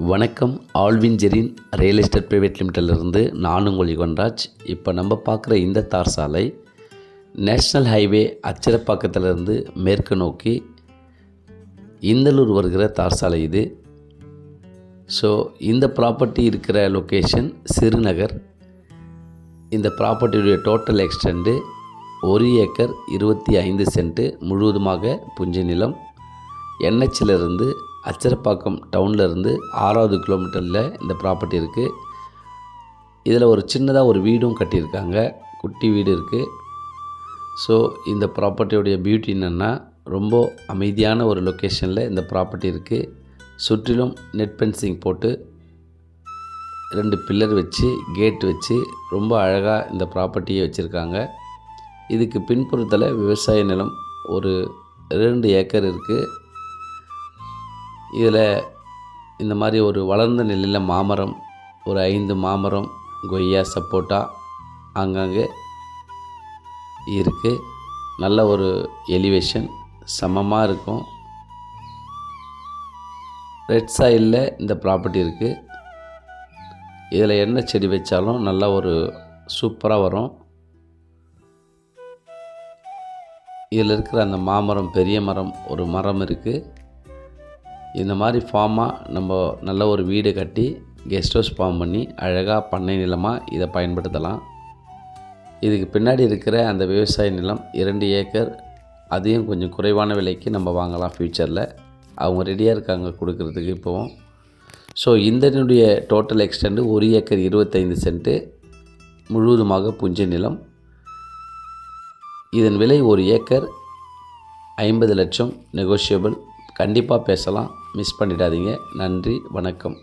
வணக்கம். Alvin Jerin real estate private லிமிட்டட்லேருந்து நான் உங்கள் யுகன்ராஜ். இப்போ நம்ம பார்க்குற இந்த தார் சாலை நேஷ்னல் ஹைவே அச்சிரப்பாக்கத்திலிருந்து மேற்கு நோக்கி இந்தலூர் வருகிற தார் சாலை இது. ஸோ இந்த ப்ராப்பர்ட்டி இருக்கிற லொக்கேஷன் சிறுநகர். இந்த ப்ராப்பர்ட்டியுடைய டோட்டல் எக்ஸ்டெண்டு 1 ஏக்கர் 25 சென்ட்டு முழுவதுமாக புஞ்சை நிலம். என்ஹெச்சிலிருந்து அச்சிரப்பாக்கம் டவுன்லேருந்து 6வது கிலோமீட்டரில் இந்த ப்ராப்பர்ட்டி இருக்குது. இதில் ஒரு சின்னதாக ஒரு வீடும் கட்டியிருக்காங்க, குட்டி வீடு இருக்குது. ஸோ இந்த ப்ராப்பர்ட்டியோடைய பியூட்டி என்னென்னா, ரொம்ப அமைதியான ஒரு லொக்கேஷனில் இந்த ப்ராப்பர்ட்டி இருக்குது. சுற்றிலும் நெட் ஃபென்சிங் போட்டு 2 பில்லர் வச்சு கேட் வச்சு ரொம்ப அழகாக இந்த ப்ராப்பர்ட்டியை வச்சுருக்காங்க. இதுக்கு பின்புறத்தில் விவசாய நிலம் ஒரு 2 ஏக்கர் இருக்குது. இதில் இந்த மாதிரி ஒரு வளர்ந்த நிலையில் மாமரம் ஒரு 5 மாமரம், கொய்யா, சப்போட்டா அங்கங்கே இருக்குது. நல்ல ஒரு எலிவேஷன் சமமாக இருக்கும். ரெட் சாயிலில் இந்த ப்ராப்பர்ட்டி இருக்குது. இதில் என்ன செடி வச்சாலும் நல்லா ஒரு சூப்பராக வரும். இதில் இருக்கிற அந்த மாமரம், பெரிய மரம், ஒரு மரம் இருக்குது. இந்த மாதிரி ஃபார்மாக நம்ம நல்ல ஒரு வீடு கட்டி கெஸ்ட் ஹவுஸ் ஃபார்ம் பண்ணி அழகாக பண்ணை நிலமாக இதை பயன்படுத்தலாம். இதுக்கு பின்னாடி இருக்கிற அந்த விவசாய நிலம் 2 ஏக்கர், அதையும் கொஞ்சம் குறைவான விலைக்கு நம்ம வாங்கலாம் ஃப்யூச்சரில். அவங்க ரெடியாக இருக்காங்க கொடுக்கறதுக்கு இப்போவும். ஸோ இதனுடைய டோட்டல் எக்ஸ்டெண்டு 1 ஏக்கர் 25 சென்ட்டு முழுவதுமாக புஞ்சை நிலம். இதன் விலை 1 ஏக்கர் 50 லட்சம், நெகோஷியபிள். கண்டிப்பாக பேசலாம், மிஸ் பண்ணிடாதீங்க. நன்றி, வணக்கம்.